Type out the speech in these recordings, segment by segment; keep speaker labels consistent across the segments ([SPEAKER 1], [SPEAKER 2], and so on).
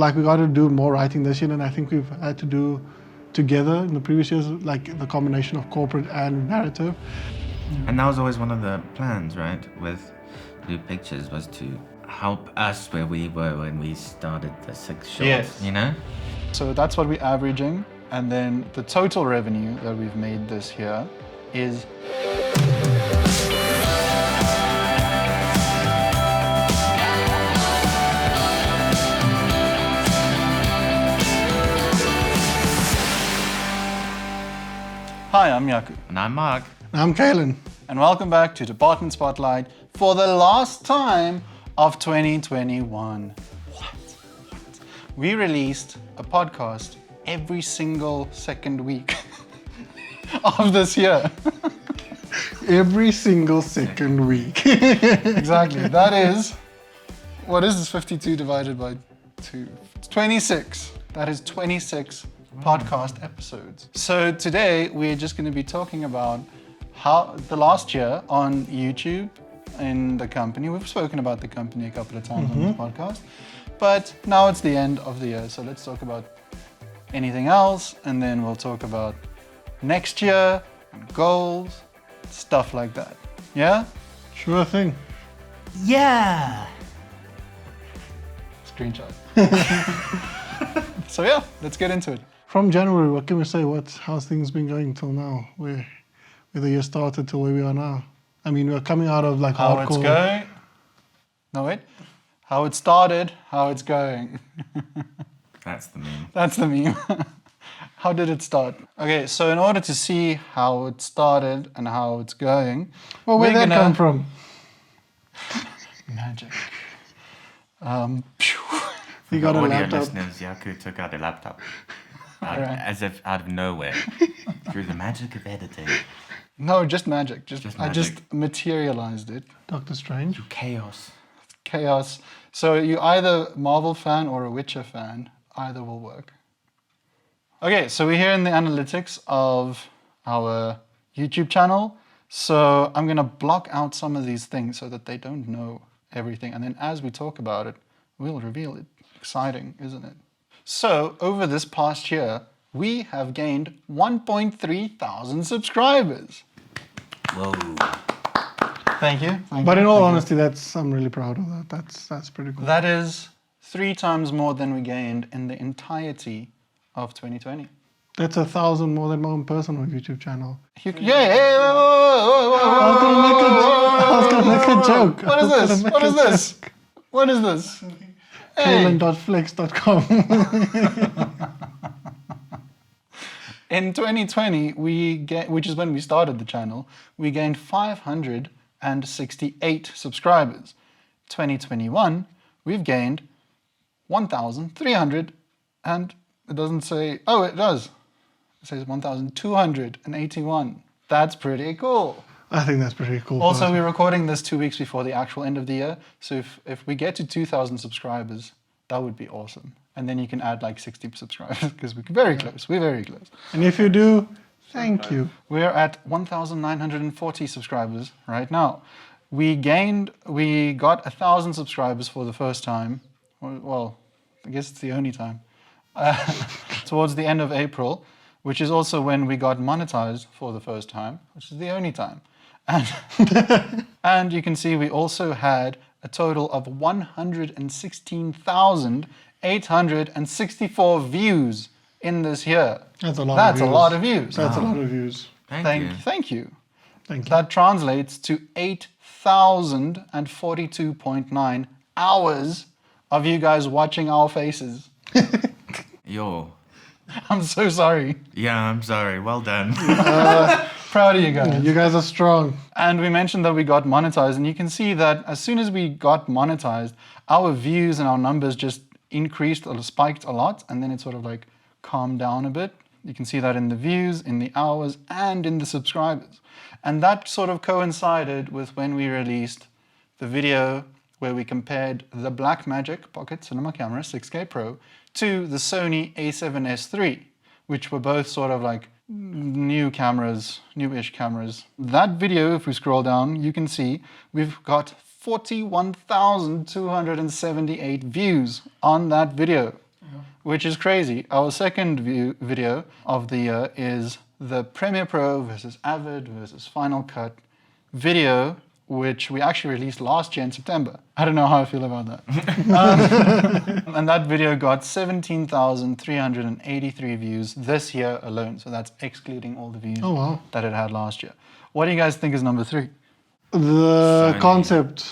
[SPEAKER 1] like we got to do more writing this year than I think we've had to do together in the previous years, like the combination of corporate and narrative.
[SPEAKER 2] And that was always one of the plans, right, with New Pictures, was to help us where we were when we started the 6 shorts,
[SPEAKER 3] Yes.
[SPEAKER 2] you know?
[SPEAKER 3] So that's what we're averaging. And then the total revenue that we've made this year is Hi, I'm Yaku.
[SPEAKER 2] And I'm Mark.
[SPEAKER 1] I'm Kalen.
[SPEAKER 3] And welcome back to Department Spotlight for the last time of 2021. What? We released a podcast every single second week of this year.
[SPEAKER 1] Every single second week.
[SPEAKER 3] Exactly. That is, what is this 52 divided by 2? It's 26. That is 26 podcast episodes. So today we're just going to be talking about how the last year on YouTube in the company. We've spoken about the company a couple of times on this podcast, but now it's the end of the year. So let's talk about anything else, and then we'll talk about next year, goals, stuff like that. Yeah?
[SPEAKER 1] Sure thing.
[SPEAKER 2] Yeah!
[SPEAKER 3] Screenshot. So yeah, let's get into it.
[SPEAKER 1] From January, what can we say? How's things been going till now? Where the year started to where we are now? I mean, we're coming out of like
[SPEAKER 3] How
[SPEAKER 1] hardcore.
[SPEAKER 3] it's going. No, wait. How it started, how it's going.
[SPEAKER 2] That's the meme.
[SPEAKER 3] That's the meme. How did it start? Okay, so in order to see how it started and how it's going,
[SPEAKER 1] Well, where'd
[SPEAKER 3] we're
[SPEAKER 1] that come from?
[SPEAKER 3] Magic.
[SPEAKER 1] You got a
[SPEAKER 2] audio
[SPEAKER 1] laptop.
[SPEAKER 2] listeners, Yaku took out a laptop.
[SPEAKER 3] Alright.
[SPEAKER 2] As if out of nowhere. Through the magic of editing.
[SPEAKER 3] No, just magic. I
[SPEAKER 2] magic.
[SPEAKER 3] just materialized it.
[SPEAKER 1] Doctor Strange.
[SPEAKER 2] Chaos.
[SPEAKER 3] Chaos. So you either Marvel fan or a Witcher fan, either will work. Okay, so we're here in the analytics of our YouTube channel. So I'm gonna block out some of these things so that they don't know everything. And then as we talk about it, we'll reveal it. Exciting, isn't it? So over this past year, we have gained 1.3 thousand subscribers.
[SPEAKER 2] Whoa.
[SPEAKER 3] Thank you.
[SPEAKER 1] But in all honesty, I'm really proud of that. That's pretty cool.
[SPEAKER 3] That is 3 times more than we gained in the entirety of 2020.
[SPEAKER 1] That's 1,000 more than my own personal YouTube channel.
[SPEAKER 3] Yeah, whoa.
[SPEAKER 1] I was gonna make a joke.
[SPEAKER 3] What is this? What is this? What is this? Hey.
[SPEAKER 1] Kalen.flex.com.
[SPEAKER 3] In 2020, which is when we started the channel, we gained 568 subscribers. 2021, we've gained 1,300, and it doesn't say, oh, it does. It says 1,281. That's pretty cool.
[SPEAKER 1] I think that's pretty cool.
[SPEAKER 3] Also, we're recording this 2 weeks before the actual end of the year. So if we get to 2,000 subscribers, that would be awesome. And then you can add like 60 subscribers because we're very close. We're very close.
[SPEAKER 1] And if you do, thank you.
[SPEAKER 3] We're at 1,940 subscribers right now. We got 1,000 subscribers for the first time. Well, I guess it's the only time. Towards the end of April, which is also when we got monetized for the first time, which is the only time. And you can see we also had a total of 116,864 views in this year.
[SPEAKER 1] That's a lot
[SPEAKER 3] That's
[SPEAKER 1] of
[SPEAKER 3] a
[SPEAKER 1] views.
[SPEAKER 3] lot of views.
[SPEAKER 1] That's a lot of views.
[SPEAKER 2] Thank you.
[SPEAKER 3] Thank you.
[SPEAKER 1] Thank you.
[SPEAKER 3] That translates to 8,042.9 hours of you guys watching our faces.
[SPEAKER 2] Yo.
[SPEAKER 3] I'm so sorry.
[SPEAKER 2] Yeah, I'm sorry. Well done.
[SPEAKER 3] Proud of you guys.
[SPEAKER 1] You guys are strong.
[SPEAKER 3] And we mentioned that we got monetized, and you can see that as soon as we got monetized, our views and our numbers just increased or spiked a lot, and then it sort of like calmed down a bit. You can see that in the views, in the hours, and in the subscribers. And that sort of coincided with when we released the video where we compared the Blackmagic Pocket Cinema Camera 6K Pro to the Sony a7S III, which were both sort of like new cameras, newish cameras. That video, if we scroll down, you can see we've got 41,278 views on that video. which is crazy. Our second video of the year is the Premiere Pro versus Avid versus Final Cut video, which we actually released last year in September. I don't know how I feel about that. And that video got 17,383 views this year alone. So that's excluding all the views that it had last year. What do you guys think is number 3?
[SPEAKER 1] The
[SPEAKER 2] Sony.
[SPEAKER 1] concept.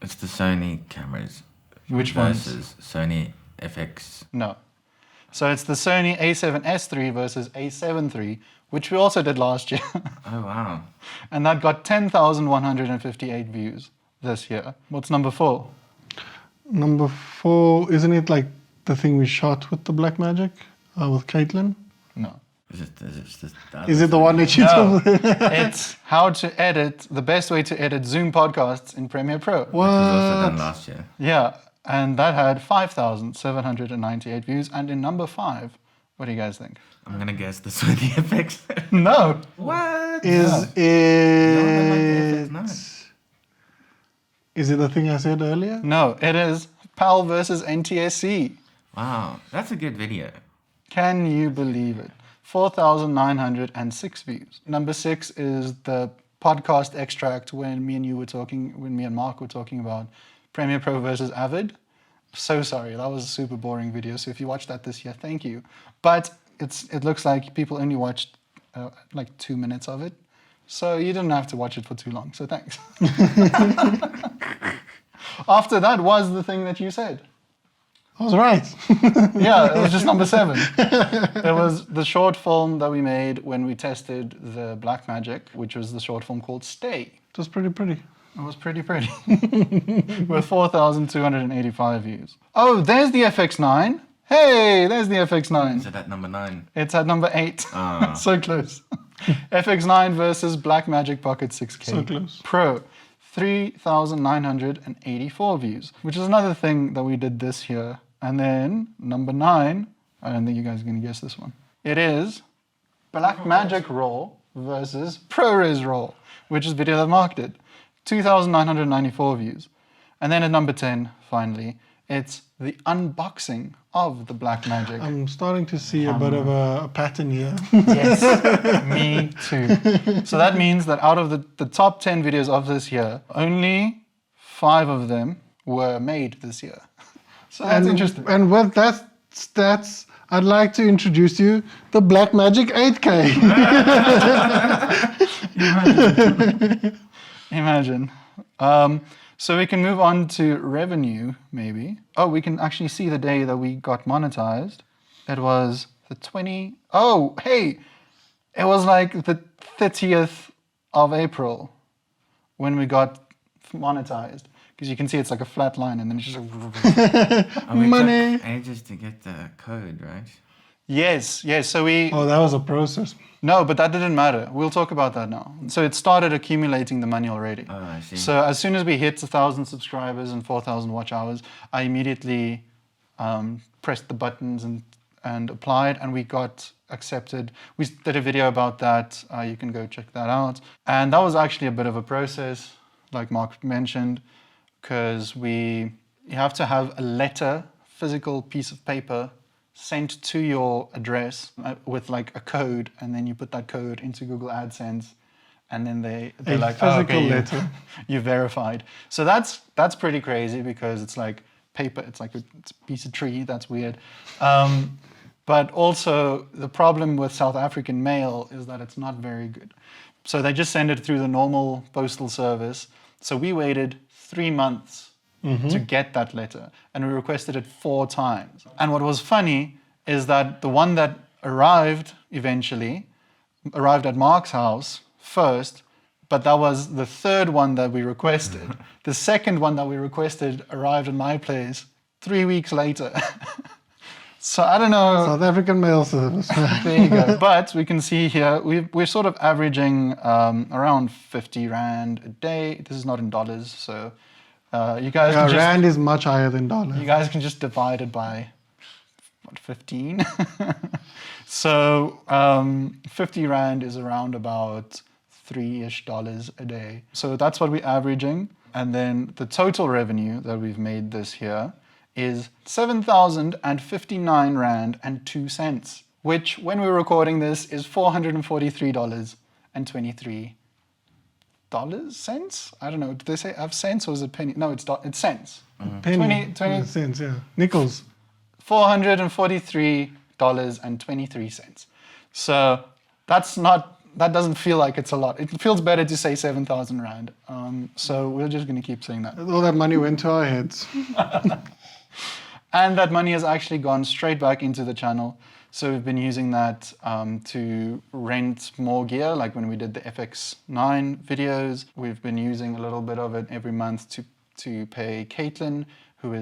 [SPEAKER 2] It's the Sony cameras.
[SPEAKER 3] Which ones?
[SPEAKER 2] Versus Sony FX.
[SPEAKER 3] No. So it's the Sony a7S III versus a7 III, which we also did last year.
[SPEAKER 2] Oh, wow.
[SPEAKER 3] And that got 10,158 views this year. What's number 4?
[SPEAKER 1] Number 4, isn't it like the thing we shot with the Black Magic with Caitlin?
[SPEAKER 3] No.
[SPEAKER 2] Is it
[SPEAKER 1] The one that you
[SPEAKER 3] No.
[SPEAKER 1] told me?
[SPEAKER 3] It's how to edit, the best way to edit Zoom podcasts in Premiere Pro.
[SPEAKER 2] Which was also done
[SPEAKER 1] What?
[SPEAKER 2] last year.
[SPEAKER 3] Yeah, and that had 5,798 views. And in number 5, what do you guys think?
[SPEAKER 2] I'm gonna guess the Sony FX.
[SPEAKER 3] No.
[SPEAKER 2] What?
[SPEAKER 1] Is
[SPEAKER 2] No, I like the
[SPEAKER 1] it...
[SPEAKER 2] FX9.
[SPEAKER 1] Is it the thing I said earlier?
[SPEAKER 3] No, it is PAL versus NTSC.
[SPEAKER 2] Wow, that's a good video.
[SPEAKER 3] Can you believe it? 4,906 views. Number 6 is the podcast extract when me and Mark were talking about Premiere Pro versus Avid. So sorry, that was a super boring video. So if you watched that this year, thank you. But it looks like people only watched like 2 minutes of it. So you didn't have to watch it for too long. So thanks. After that was the thing that you said.
[SPEAKER 1] I was right.
[SPEAKER 3] Yeah, it was just number 7. It was the short film that we made when we tested the Black Magic, which was the short film called Stay.
[SPEAKER 1] It was pretty.
[SPEAKER 3] It was pretty. With 4,285 views. Oh, there's the FX9. Hey, there's the
[SPEAKER 2] Is
[SPEAKER 3] FX9.
[SPEAKER 2] it at number 9?
[SPEAKER 3] It's at number 8.
[SPEAKER 2] Ah.
[SPEAKER 3] So close. FX9 versus Blackmagic Pocket 6K
[SPEAKER 1] So close.
[SPEAKER 3] Pro. 3,984 views, which is another thing that we did this year. And then number 9, I don't think you guys are going to guess this one. It is Blackmagic RAW versus ProRes RAW, which is video that Mark did. 2,994 views. And then at number 10, finally, it's the unboxing of the Blackmagic.
[SPEAKER 1] I'm starting to see a bit of a pattern here.
[SPEAKER 3] Yes, me too. So that means that out of the top 10 videos of this year, only 5 of them were made this year. So that's interesting.
[SPEAKER 1] And with that stats, I'd like to introduce you the Blackmagic 8K.
[SPEAKER 3] Imagine. So we can move on to revenue, maybe. Oh, we can actually see the day that we got monetized. It was the 20... Oh, hey! It was like the 30th of April when we got monetized. Because you can see it's like a flat line and then it's just like...
[SPEAKER 2] Oh, it
[SPEAKER 1] Money.
[SPEAKER 2] took ages to get the code, right?
[SPEAKER 3] Yes, so we...
[SPEAKER 1] Oh, that was a process.
[SPEAKER 3] No, but that didn't matter. We'll talk about that now. So it started accumulating the money already.
[SPEAKER 2] Oh, I see.
[SPEAKER 3] So as soon as we hit 1,000 subscribers and 4,000 watch hours, I immediately pressed the buttons and applied, and we got accepted. We did a video about that. You can go check that out. And that was actually a bit of a process, like Mark mentioned, because you have to have a letter, physical piece of paper, sent to your address with like a code, and then you put that code into Google AdSense, and then they're like, oh,
[SPEAKER 1] physical
[SPEAKER 3] okay,
[SPEAKER 1] letter.
[SPEAKER 3] you verified. So that's pretty crazy because it's like paper, it's like it's a piece of tree. That's weird. But also the problem with South African mail is that it's not very good. So they just send it through the normal postal service. So we waited 3 months to get that letter, and we requested it 4 times. And what was funny is that the one that arrived eventually arrived at Mark's house first, but that was the 3rd one that we requested. The 2nd one that we requested arrived at my place 3 weeks later. So I don't know.
[SPEAKER 1] South African mail service.
[SPEAKER 3] There you go. But we can see here, we're sort of averaging around 50 Rand a day. This is not in dollars, so you guys can just...
[SPEAKER 1] Rand is much higher than dollars.
[SPEAKER 3] You guys can just divide it by, what, 15? So 50 Rand is around about $3-ish a day. So that's what we're averaging. And then the total revenue that we've made this year is 7,059 Rand and 2 cents, which when we're recording this is $443.23. Cents? I don't know. Did they say have cents or is it penny? No, it's cents.
[SPEAKER 1] Penny,
[SPEAKER 3] 20
[SPEAKER 1] cents, yeah. Nickels.
[SPEAKER 3] $443.23. So that doesn't feel like it's a lot. It feels better to say 7,000 Rand. So we're just going to keep saying that.
[SPEAKER 1] All that money went to our heads.
[SPEAKER 3] And that money has actually gone straight back into the channel. So we've been using that to rent more gear, like when we did the FX9 videos. We've been using a little bit of it every month to pay Caitlin, who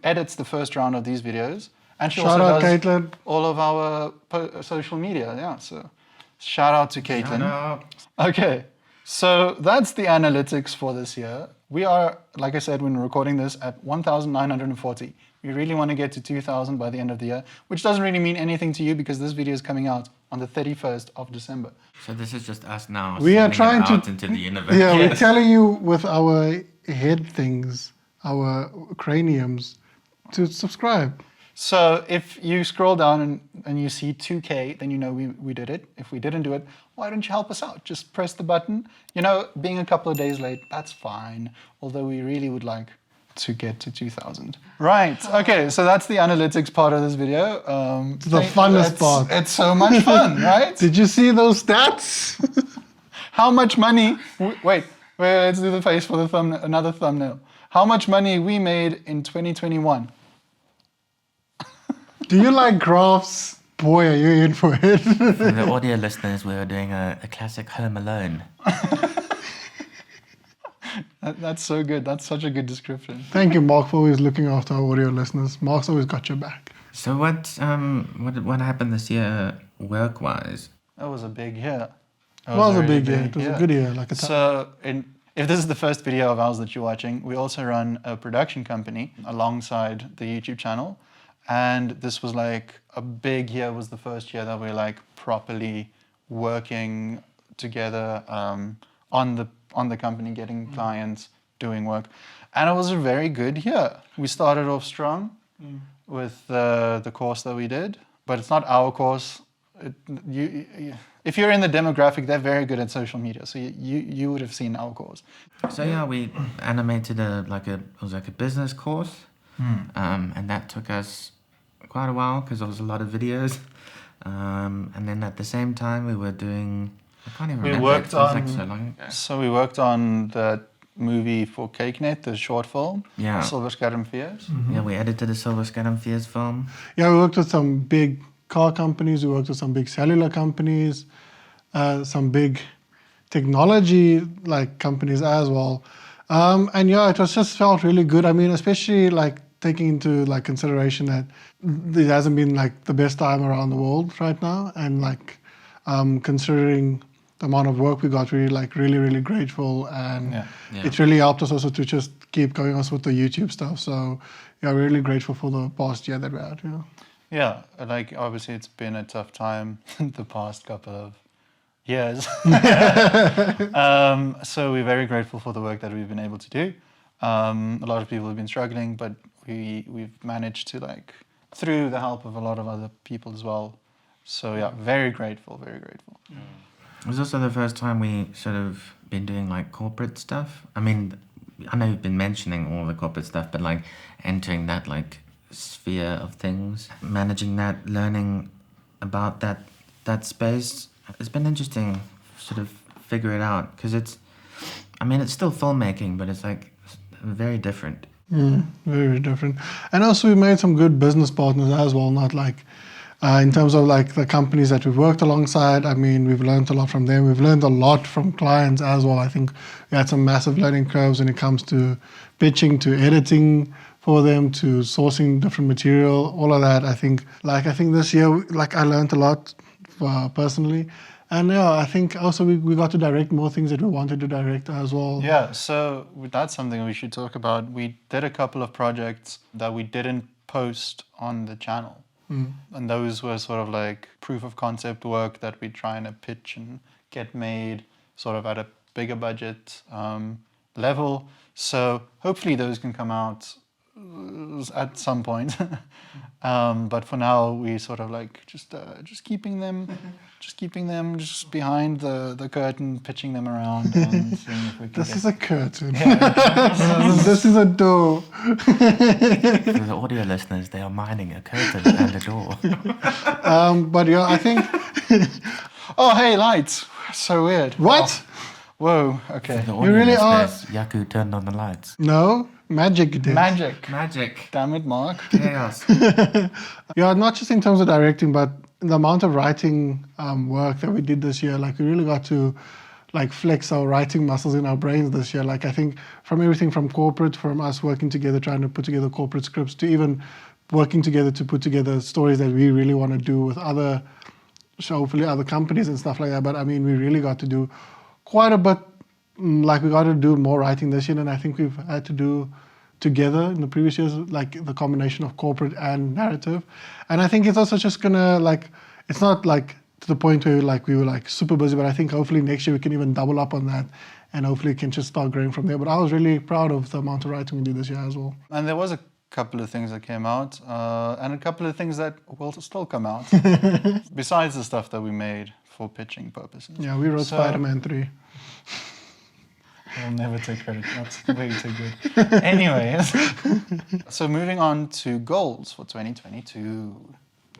[SPEAKER 3] edits the first round of these videos. And she
[SPEAKER 1] Shout
[SPEAKER 3] also
[SPEAKER 1] out,
[SPEAKER 3] does
[SPEAKER 1] Caitlin.
[SPEAKER 3] all of our social media. Yeah, so shout out to Caitlin.
[SPEAKER 2] Shout out.
[SPEAKER 3] Okay, so that's the analytics for this year. We are, like I said, when we're recording this, at 1,940. We really want to get to 2,000 by the end of the year, which doesn't really mean anything to you because this video is coming out on the 31st of December.
[SPEAKER 2] So this is just us now.
[SPEAKER 1] We are
[SPEAKER 2] sending it
[SPEAKER 1] trying
[SPEAKER 2] out
[SPEAKER 1] to
[SPEAKER 2] into the universe.
[SPEAKER 1] Yeah, we're telling you with our head things, our craniums, to subscribe.
[SPEAKER 3] So if you scroll down and you see 2K, then you know we did it. If we didn't do it, why don't you help us out? Just press the button. You know, being a couple of days late, that's fine. Although we really would like to get to 2,000. Right, okay, so that's the analytics part of this video.
[SPEAKER 1] It's the funnest part.
[SPEAKER 3] It's so much fun, right?
[SPEAKER 1] Did you see those stats?
[SPEAKER 3] How much money, wait, let's do the face for the thumbnail, another thumbnail. How much money we made in 2021?
[SPEAKER 1] Do you like graphs? Boy, are you in for it.
[SPEAKER 2] For the audio listeners, we were doing a classic Home Alone.
[SPEAKER 3] That's so good. That's such a good description.
[SPEAKER 1] Thank you, Mark, for always looking after our audio listeners. Mark's always got your back.
[SPEAKER 2] So what happened this year work-wise?
[SPEAKER 3] That was a big year.
[SPEAKER 1] It was a big year. It was a good year.
[SPEAKER 3] If this is the first video of ours that you're watching, we also run a production company alongside the YouTube channel. And this was like a big year, was the first year that we're like properly working together on the company, getting clients, doing work. And it was a very good year. We started off strong with the course that we did, but it's not our course. If you're in the demographic, they're very good at social media, so you would have seen our course.
[SPEAKER 2] So yeah, we animated it was like a business course, and that took us quite a while because there was a lot of videos, and then at the same time we were doing. I can't even remember.
[SPEAKER 3] It was
[SPEAKER 2] like so long ago.
[SPEAKER 3] So we worked on that movie for CakeNet, the short film,
[SPEAKER 2] Yeah.
[SPEAKER 3] Silver Scatum Fears.
[SPEAKER 2] Yeah, we edited a Silver Scatum Fears film.
[SPEAKER 1] Yeah, we worked with some big car companies. We worked with some big cellular companies, some big technology like companies as well. And yeah, it was just felt really good. I mean, especially like taking into like consideration that it hasn't been like the best time around the world right now, and like considering the amount of work we got, really grateful, and it really helped us also to just keep going also with the YouTube stuff. So yeah, we're really grateful for the past year that we had.
[SPEAKER 3] Yeah, like obviously it's been a tough time the past couple of years. So we're very grateful for the work that we've been able to do. A lot of people have been struggling, but we've managed to, like, through the help of a lot of other people as well. So yeah, very grateful, very grateful.
[SPEAKER 2] It was also the first time we sort of been doing like corporate stuff. I mean, I know you've been mentioning all the corporate stuff, but like entering that like sphere of things, managing that, learning about that space, it's been interesting sort of figure it out, because it's still filmmaking, but it's like very different.
[SPEAKER 1] Very different. And also we made some good business partners as well, not like in terms of like the companies that we've worked alongside. I mean, we've learned a lot from them. We've learned a lot from clients as well. I think we had some massive learning curves when it comes to pitching, to editing for them, to sourcing different material, all of that. I think this year, like, I learned a lot personally. And yeah, I think also we got to direct more things that we wanted to direct as well.
[SPEAKER 3] Yeah, so that's something we should talk about. We did a couple of projects that we didn't post on the channel. And those were sort of like proof of concept work that we're trying to pitch and get made sort of at a bigger budget level. So hopefully those can come out at some point. But for now, we sort of like just keeping them just behind the curtain, pitching them around and seeing if we can.
[SPEAKER 1] This is a curtain.
[SPEAKER 3] Yeah.
[SPEAKER 1] This is a door.
[SPEAKER 2] For the audio listeners, they are mining a curtain and a door.
[SPEAKER 1] But yeah, I think.
[SPEAKER 3] Oh, hey, lights! So weird.
[SPEAKER 1] What?
[SPEAKER 3] Whoa. Okay.
[SPEAKER 2] The audio
[SPEAKER 1] really are-
[SPEAKER 2] listeners, Yaku turned on the lights.
[SPEAKER 1] No, magic did.
[SPEAKER 3] Magic. Damn it, Mark.
[SPEAKER 2] Chaos.
[SPEAKER 1] Yeah, not just in terms of directing, but the amount of writing work that we did this year. Like we really got to like flex our writing muscles in our brains this year. Like I think from everything from corporate, from us working together, trying to put together corporate scripts, to even working together to put together stories that we really want to do with other, hopefully other companies and stuff like that. But I mean, we really got to do quite a bit. Like we got to do more writing this year than I think we've had to do together in the previous years, like the combination of corporate and narrative. And I think it's also just gonna like, it's not like to the point where like we were like super busy, but I think hopefully next year we can even double up on that and hopefully it can just start growing from there. But I was really proud of the amount of writing we did this year as well.
[SPEAKER 3] And there was a couple of things that came out, and a couple of things that will still come out, besides the stuff that we made for pitching purposes.
[SPEAKER 1] Yeah, we wrote
[SPEAKER 3] So-
[SPEAKER 1] Spider-Man 3.
[SPEAKER 3] I'll never take credit. That's way too good. Anyways, so moving on to goals for 2022.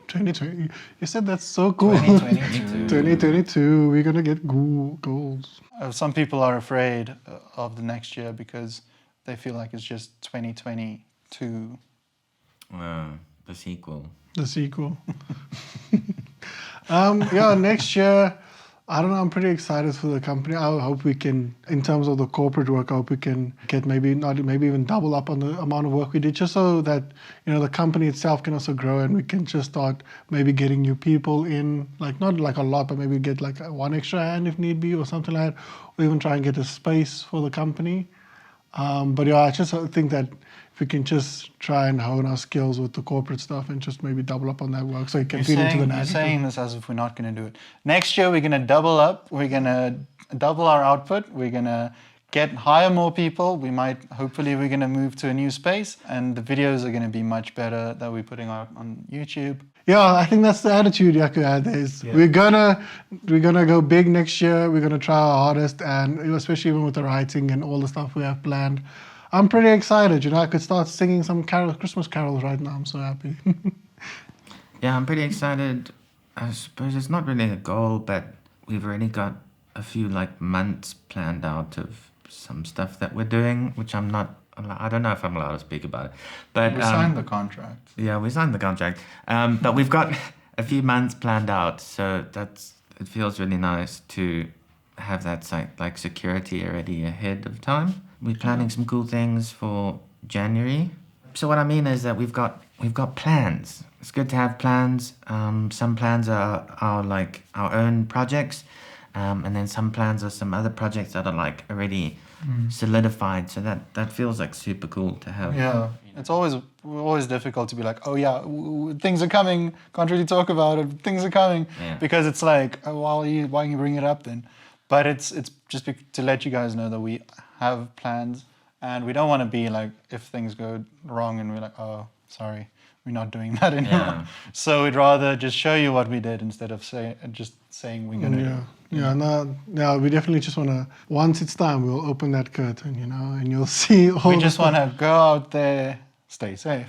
[SPEAKER 1] 2020. You said that's so cool.
[SPEAKER 3] 2022.
[SPEAKER 1] 2022, we're gonna get goals.
[SPEAKER 3] Some people are afraid of the next year because they feel like it's just 2022.
[SPEAKER 2] The sequel.
[SPEAKER 1] The sequel. Yeah, next year, I don't know, I'm pretty excited for the company. I hope we can, in terms of the corporate work, I hope we can get maybe even double up on the amount of work we did, just so that, you know, the company itself can also grow and we can just start maybe getting new people in, like not like a lot, but maybe get like one extra hand if need be or something like that, or even try and get a space for the company. But yeah, I just think that if we can just try and hone our skills with the corporate stuff and just maybe double up on that work so it can feed into the
[SPEAKER 3] You're
[SPEAKER 1] narrative.
[SPEAKER 3] saying this as if we're not going to do it. Next year, we're going to double up. We're going to double our output. We're going to hire more people. Hopefully, we're going to move to a new space. And the videos are going to be much better that we're putting out on YouTube.
[SPEAKER 1] Yeah, I think that's the attitude Yaku had. Is
[SPEAKER 3] Yeah.
[SPEAKER 1] we're gonna go big next year. We're gonna try our hardest, and especially even with the writing and all the stuff we have planned. I'm pretty excited. You know, I could start singing some Christmas carols right now. I'm so happy.
[SPEAKER 2] Yeah, I'm pretty excited. I suppose it's not really a goal, but we've already got a few like months planned out of some stuff that we're doing, which I don't know if I'm allowed to speak about it. But
[SPEAKER 3] We signed the contract.
[SPEAKER 2] Yeah, we signed the contract. But we've got a few months planned out, so it feels really nice to have that like security already ahead of time. We're planning some cool things for January. So what I mean is that we've got plans. It's good to have plans. Some plans are like our own projects, and then some plans are some other projects that are like already solidified. So that feels like super cool to have.
[SPEAKER 3] Yeah, it's always difficult to be like, oh yeah, things are coming. Can't really talk about it. Things are coming,
[SPEAKER 2] Yeah.
[SPEAKER 3] because it's like, oh, why you bring it up then? But it's just to let you guys know that we have plans, and we don't want to be like, if things go wrong and we're like, oh, sorry, we're not doing that anymore.
[SPEAKER 2] Yeah.
[SPEAKER 3] So we'd rather just show you what we did instead of saying we're gonna.
[SPEAKER 1] Yeah, we definitely just want to, once it's time, we'll open that curtain, you know, and you'll see all
[SPEAKER 3] We
[SPEAKER 1] the
[SPEAKER 3] just
[SPEAKER 1] stuff.
[SPEAKER 3] want to go out there, stay safe,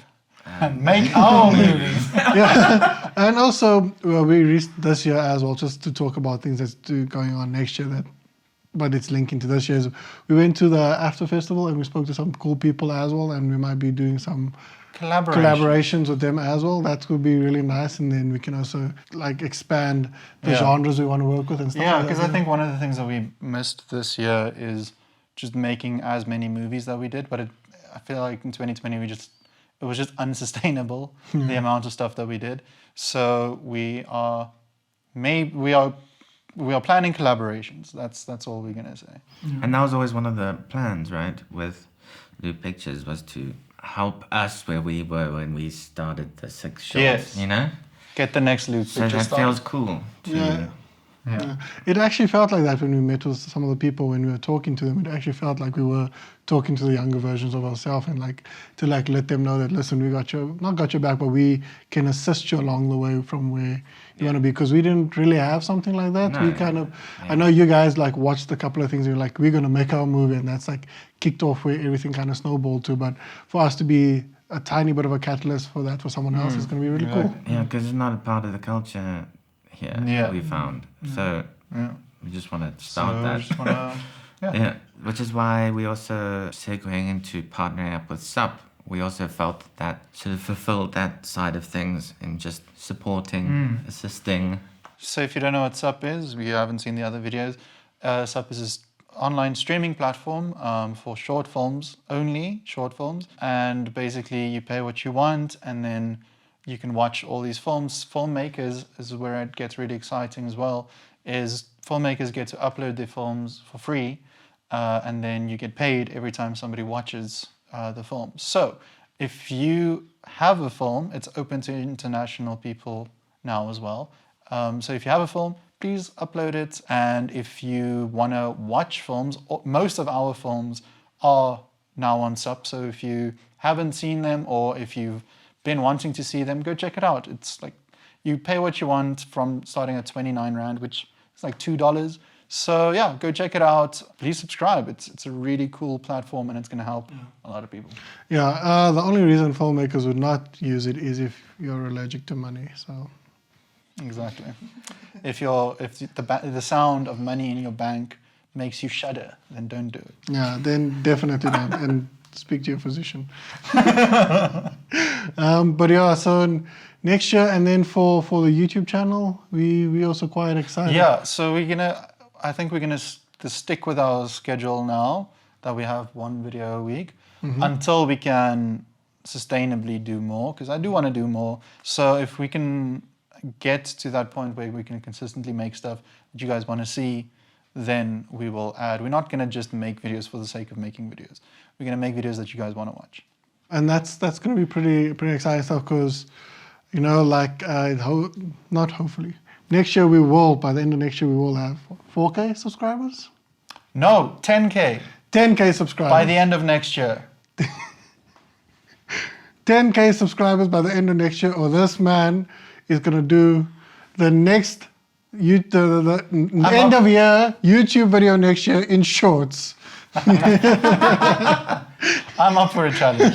[SPEAKER 3] and make our movies.
[SPEAKER 1] Yeah, and also we reached this year as well, just to talk about things that's going on next year. But it's linking to this year's. We went to the After Festival and we spoke to some cool people as well, and we might be doing some collaborations with them as well. That would be really nice, and then we can also like expand the genres we want to work with and stuff.
[SPEAKER 3] Yeah,
[SPEAKER 1] like that.
[SPEAKER 3] because I think one of the things that we missed this year is just making as many movies that we did. But I feel like in 2020 it was just unsustainable, the amount of stuff that we did. So we are planning collaborations. That's all we're gonna say.
[SPEAKER 2] And that was always one of the plans, right, with Loop Pictures, was to help us where we were when we started the 6 shorts,
[SPEAKER 3] Yes.
[SPEAKER 2] you know?
[SPEAKER 3] Get the next Loop
[SPEAKER 2] So
[SPEAKER 3] Picture
[SPEAKER 2] that
[SPEAKER 3] started.
[SPEAKER 2] feels cool.
[SPEAKER 1] Yeah.
[SPEAKER 3] Yeah.
[SPEAKER 1] It actually felt like that when we met with some of the people, when we were talking to them. It actually felt like we were talking to the younger versions of ourselves, and like to like let them know that, listen, we not got your back, but we can assist you along the way from where you want to be, because we didn't really have something like that. We kind of, I know you guys like watched a couple of things, and you're like, we're going to make our movie, and that's like kicked off where everything kind of snowballed to. But for us to be a tiny bit of a catalyst for that for someone else is going to be really cool.
[SPEAKER 2] Yeah, because it's not a part of the culture here, we found. So we just want to start that.
[SPEAKER 3] Just wanna,
[SPEAKER 2] Yeah, which is why we also segueing into partnering up with SUPP. We also felt that sort of fulfilled that side of things in just supporting, assisting.
[SPEAKER 3] So if you don't know what SUPP is, you haven't seen the other videos, SUPP is this online streaming platform for short films, only short films. And basically you pay what you want, and then you can watch all these films. Filmmakers is where it gets really exciting as well, is filmmakers get to upload their films for free, and then you get paid every time somebody watches the film. So if you have a film, it's open to international people now as well. So if you have a film, please upload it. And if you want to watch films, most of our films are now on SUPP. So if you haven't seen them, or if you've been wanting to see them, go check it out. It's like you pay what you want from starting at 29 Rand, which is like $2. So yeah, go check it out. Please subscribe. It's a really cool platform, and it's going to help a lot of people.
[SPEAKER 1] Yeah, the only reason filmmakers would not use it is if you're allergic to money. So
[SPEAKER 3] exactly. If the sound of money in your bank makes you shudder, then don't do it.
[SPEAKER 1] yeah, then definitely don't, and speak to your physician. But yeah, so next year, and then for the YouTube channel, we also quite excited.
[SPEAKER 3] Yeah, so I think we're gonna stick with our schedule now, that we have one video a week, until we can sustainably do more, because I do want to do more. So if we can get to that point where we can consistently make stuff that you guys want to see, then we will add. We're not going to just make videos for the sake of making videos. We're going to make videos that you guys want to watch.
[SPEAKER 1] And that's going to be pretty exciting stuff, because, you know, like, not hopefully. Next year by the end of next year, we will have 4K subscribers?
[SPEAKER 3] No, 10K.
[SPEAKER 1] 10K subscribers.
[SPEAKER 3] By the end of next year.
[SPEAKER 1] 10K subscribers by the end of next year, or this man is going to do the next the end of year YouTube video next year in shorts.
[SPEAKER 3] I'm up for a challenge.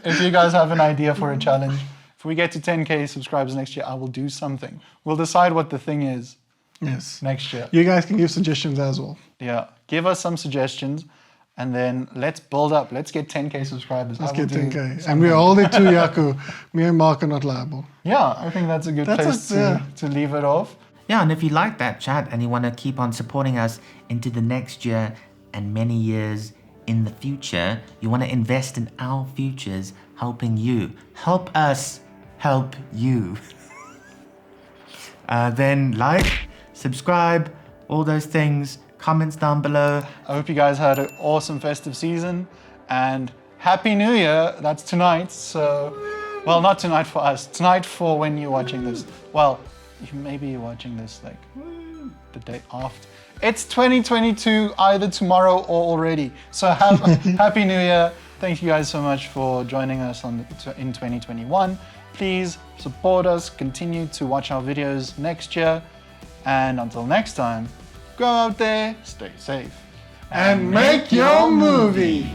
[SPEAKER 3] If you guys have an idea for a challenge, if we get to 10K subscribers next year, I will do something. We'll decide what the thing is.
[SPEAKER 1] Yes.
[SPEAKER 3] Next year.
[SPEAKER 1] You guys can give suggestions as well.
[SPEAKER 3] Yeah. Give us some suggestions, and then let's build up. Let's get 10K subscribers.
[SPEAKER 1] Let's get 10K. And we hold it to Yaku. Me and Mark are not liable.
[SPEAKER 3] Yeah, I think that's a good place to leave it off.
[SPEAKER 2] Yeah, and if you like that chat and you want to keep on supporting us into the next year and many years in the future, you want to invest in our futures, helping you. Help us help you. Then like, subscribe, all those things, comments down below.
[SPEAKER 3] I hope you guys had an awesome festive season, and Happy New Year. That's tonight. So, well, not tonight for us. Tonight for when you're watching this. Well, maybe you're watching this like the day after. It's 2022, either tomorrow or already. So Happy New Year. Thank you guys so much for joining us in 2021. Please support us, continue to watch our videos next year. And until next time, go out there, stay safe,
[SPEAKER 1] And make your movie.